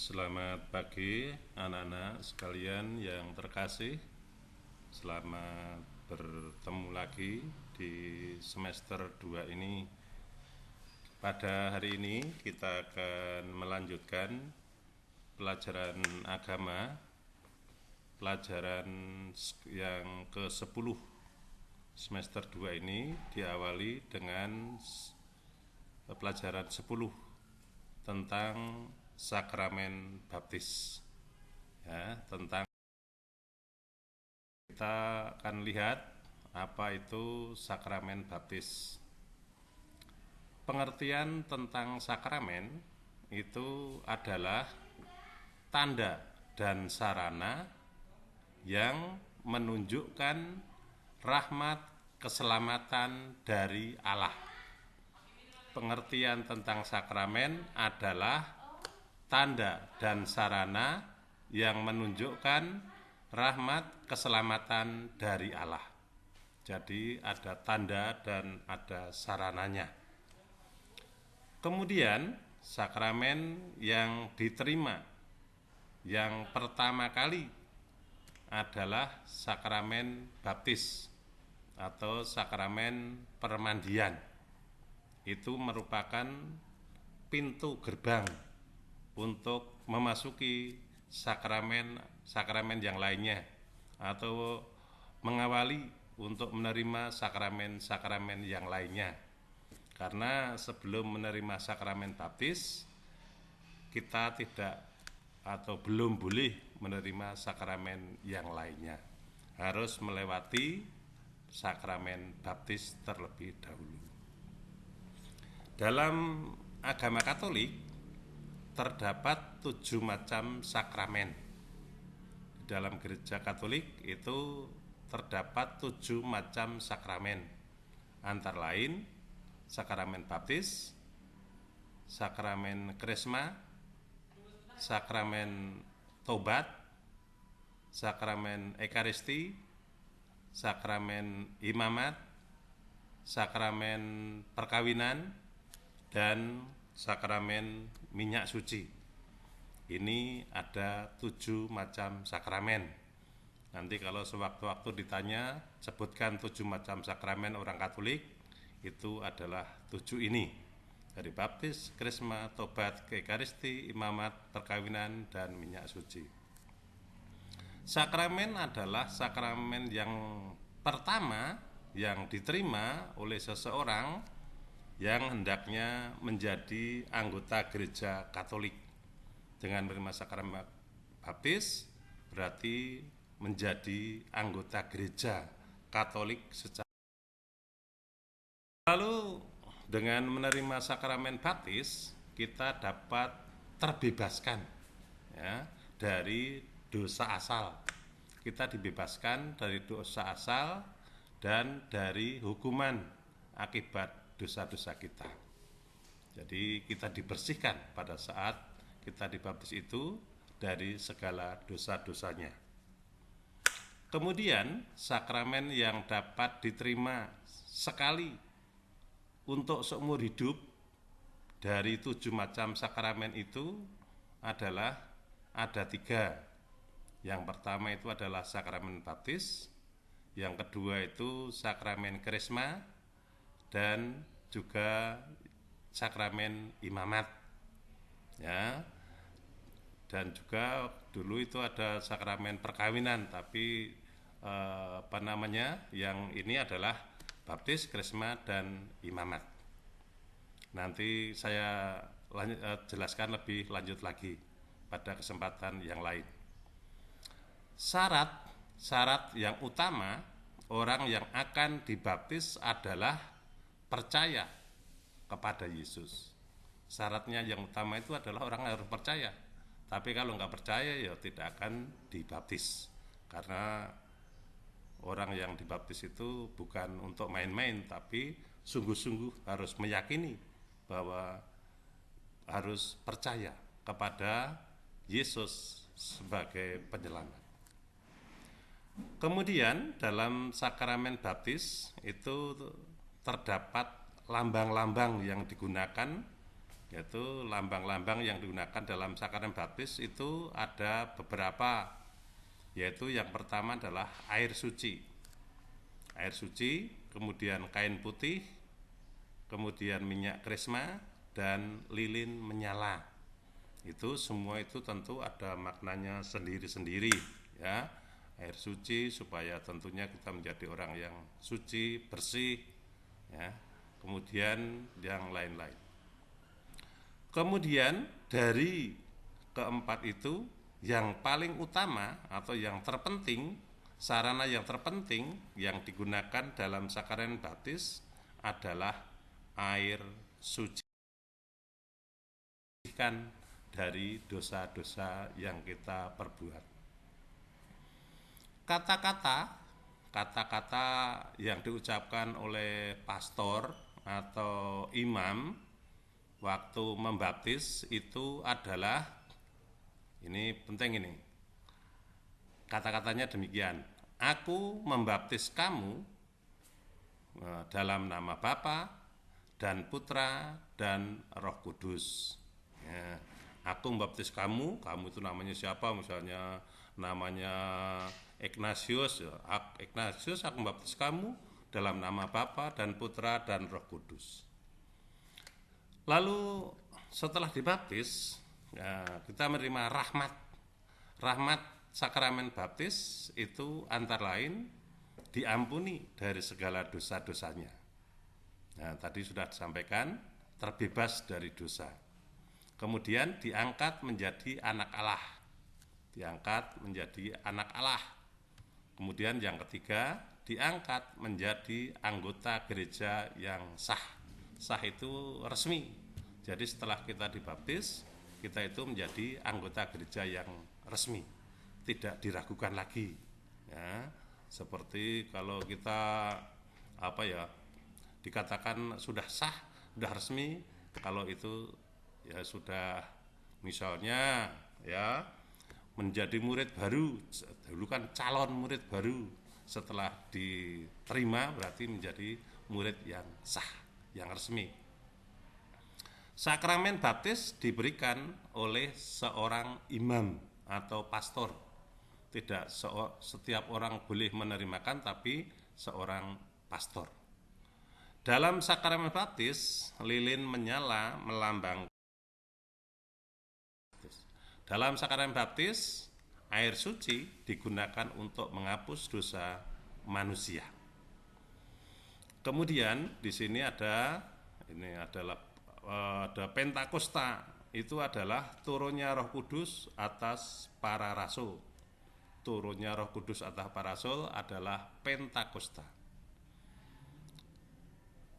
Selamat pagi anak-anak sekalian yang terkasih. Selamat bertemu lagi di semester 2 ini. Pada hari ini kita akan melanjutkan pelajaran agama, pelajaran yang ke-10 semester 2 ini diawali dengan pelajaran 10 tentang sakramen baptis. Ya, tentang kita akan lihat apa itu sakramen baptis. Pengertian tentang sakramen itu adalah tanda dan sarana yang menunjukkan rahmat keselamatan dari Allah. Pengertian tentang sakramen adalah tanda dan sarana yang menunjukkan rahmat keselamatan dari Allah. Jadi ada tanda dan ada sarananya. Kemudian sakramen yang diterima yang pertama kali adalah sakramen baptis atau sakramen permandian. Itu merupakan pintu gerbang untuk memasuki sakramen yang lainnya atau mengawali untuk menerima sakramen yang lainnya. Karena sebelum menerima sakramen baptis, kita tidak atau belum boleh menerima sakramen yang lainnya. Harus melewati sakramen baptis terlebih dahulu. Dalam agama Katolik terdapat 7 macam sakramen. Di dalam gereja Katolik itu terdapat 7 macam sakramen. Antara lain sakramen baptis, sakramen krisma, sakramen tobat, sakramen ekaristi, sakramen imamat, sakramen perkawinan, dan sakramen minyak suci. Ini ada 7 macam sakramen. Nanti kalau sewaktu-waktu ditanya, sebutkan 7 macam sakramen orang Katolik, itu adalah 7 ini. Dari baptis, krisma, tobat, ekaristi, imamat, perkawinan, dan minyak suci. Sakramen adalah sakramen yang pertama yang diterima oleh seseorang yang hendaknya menjadi anggota gereja Katolik. Dengan menerima sakramen baptis berarti menjadi anggota gereja Katolik secara. Lalu dengan menerima sakramen baptis kita dapat terbebaskan ya, dari dosa asal. Kita dibebaskan dari dosa asal dan dari hukuman akibat dosa-dosa kita. Jadi kita dibersihkan pada saat kita dibaptis itu dari segala dosa-dosanya. Kemudian sakramen yang dapat diterima sekali untuk seumur hidup dari 7 macam sakramen itu adalah ada 3. Yang pertama itu adalah sakramen baptis, yang kedua itu sakramen krisma, dan juga sakramen imamat. Ya. Dan juga dulu itu ada sakramen perkawinan, tapi yang ini adalah baptis, krisma, dan imamat. Nanti saya jelaskan lebih lanjut lagi pada kesempatan yang lain. Syarat yang utama orang yang akan dibaptis adalah percaya kepada Yesus. Syaratnya yang utama itu adalah orang harus percaya. Tapi kalau nggak percaya ya tidak akan dibaptis. Karena orang yang dibaptis itu bukan untuk main-main, tapi sungguh-sungguh harus meyakini bahwa harus percaya kepada Yesus sebagai penyelamat. Kemudian dalam sakramen baptis itu terdapat lambang-lambang yang digunakan Yaitu lambang-lambang yang digunakan dalam sakramen baptis itu ada beberapa, yaitu yang pertama adalah air suci. Air suci, kemudian kain putih, kemudian minyak krisma, dan lilin menyala. Itu semua itu tentu ada maknanya sendiri-sendiri, ya. Air suci supaya tentunya kita menjadi orang yang suci, bersih, ya. Kemudian yang lain-lain. Kemudian dari keempat itu yang paling utama atau yang terpenting, sarana yang terpenting yang digunakan dalam sakramen baptis adalah air suci dari dosa-dosa yang kita perbuat. Kata-kata yang diucapkan oleh pastor atau imam waktu membaptis itu adalah, ini penting ini, kata-katanya demikian: aku membaptis kamu dalam nama Bapa dan Putra dan Roh Kudus. Ya, aku membaptis kamu itu namanya siapa? Misalnya namanya Ignatius, ya. Ignatius, aku membaptis kamu dalam nama Bapa dan Putra dan Roh Kudus. Lalu setelah dibaptis, ya, kita menerima rahmat. Rahmat sakramen baptis itu antara lain diampuni dari segala dosa-dosanya. Nah, tadi sudah disampaikan, terbebas dari dosa. Kemudian diangkat menjadi anak Allah. Diangkat menjadi anak Allah. Kemudian yang ketiga, diangkat menjadi anggota gereja yang sah. Sah itu resmi. Jadi setelah kita dibaptis, kita itu menjadi anggota gereja yang resmi, tidak diragukan lagi. Ya, seperti kalau kita dikatakan sudah sah, sudah resmi, kalau itu ya sudah, misalnya ya menjadi murid baru, dulu kan calon murid baru, setelah diterima berarti menjadi murid yang sah, yang resmi. Sakramen baptis diberikan oleh seorang imam atau pastor. Tidak setiap orang boleh menerimakan, tapi seorang pastor. Dalam sakramen baptis, lilin menyala melambang. Dalam sakramen baptis, air suci digunakan untuk menghapus dosa manusia. Kemudian di sini ada Pentakosta, itu adalah turunnya Roh Kudus atas para rasul. Turunnya Roh Kudus atas para rasul adalah Pentakosta.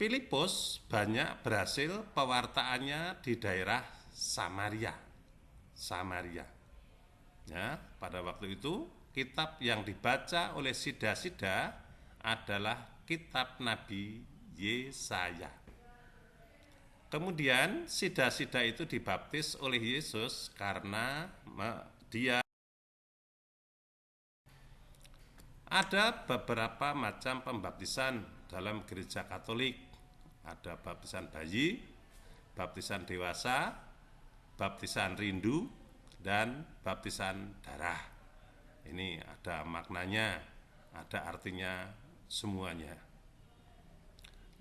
Filipus banyak berhasil pewartaannya di daerah Samaria. Ya, pada waktu itu kitab yang dibaca oleh sida-sida adalah kitab Nabi Yesaya. Kemudian sida-sida itu dibaptis oleh Yesus karena dia ada beberapa macam pembaptisan dalam gereja Katolik. Ada baptisan bayi, baptisan dewasa, baptisan rindu, dan baptisan darah. Ini ada maknanya, ada artinya semuanya.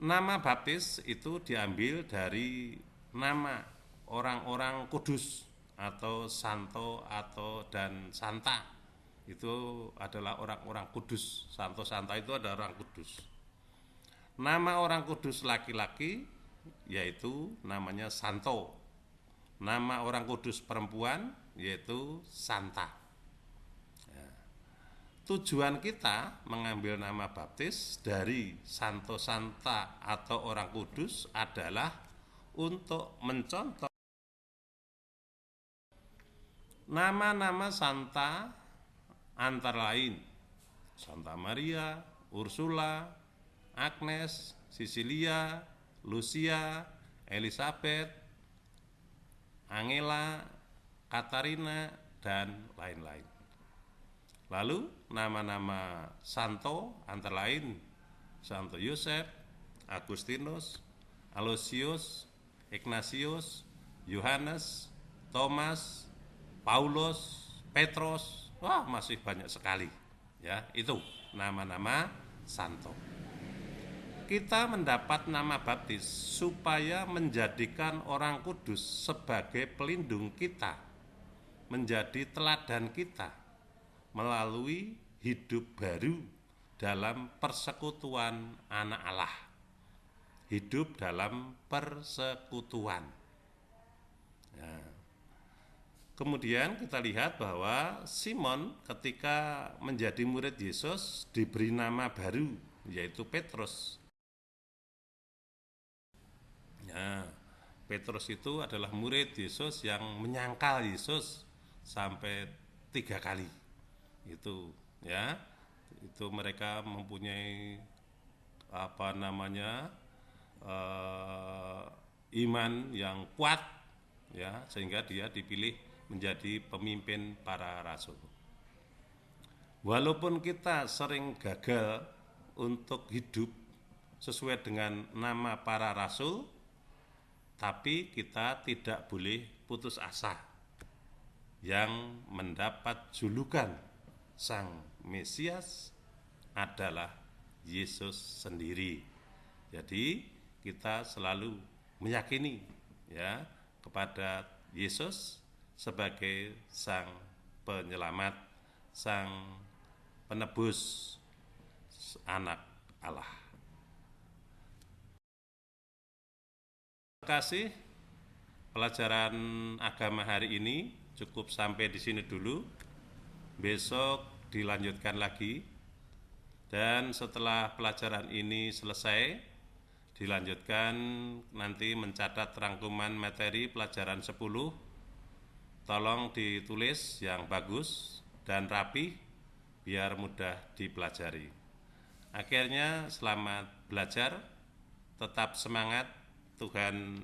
Nama baptis itu diambil dari nama orang-orang kudus atau santo dan santa. Itu adalah orang-orang kudus. Santo santa itu adalah orang kudus. Nama orang kudus laki-laki yaitu namanya santo. Nama orang kudus perempuan yaitu santa. Ya. Tujuan kita mengambil nama baptis dari santo santa atau orang kudus adalah untuk mencontoh nama-nama santa antara lain Santa Maria, Ursula, Agnes, Cecilia, Lucia, Elizabeth, Angela, Katarina, dan lain-lain. Lalu nama-nama santo antara lain Santo Yosef, Agustinus, Aloysius, Ignatius, Yohanes, Thomas, Paulus, Petrus, wah masih banyak sekali. Ya, itu nama-nama santo. Kita mendapat nama baptis supaya menjadikan orang kudus sebagai pelindung kita, menjadi teladan kita melalui hidup baru dalam persekutuan anak Allah. Hidup dalam persekutuan. Ya. Kemudian kita lihat bahwa Simon ketika menjadi murid Yesus diberi nama baru, yaitu Petrus. Ya, Petrus itu adalah murid Yesus yang menyangkal Yesus sampai 3 kali. Itu ya, itu mereka mempunyai iman yang kuat, ya, sehingga dia dipilih menjadi pemimpin para rasul. Walaupun kita sering gagal untuk hidup sesuai dengan nama para rasul, tapi kita tidak boleh putus asa yang mendapat julukan Sang Mesias adalah Yesus sendiri. Jadi kita selalu meyakini ya kepada Yesus sebagai Sang Penyelamat, Sang Penebus, Anak Allah. Terima kasih. Pelajaran agama hari ini cukup sampai di sini dulu. Besok dilanjutkan lagi. Dan setelah pelajaran ini selesai, dilanjutkan nanti mencatat rangkuman materi pelajaran 10. Tolong ditulis yang bagus dan rapi biar mudah dipelajari. Akhirnya selamat belajar, tetap semangat, Tuhan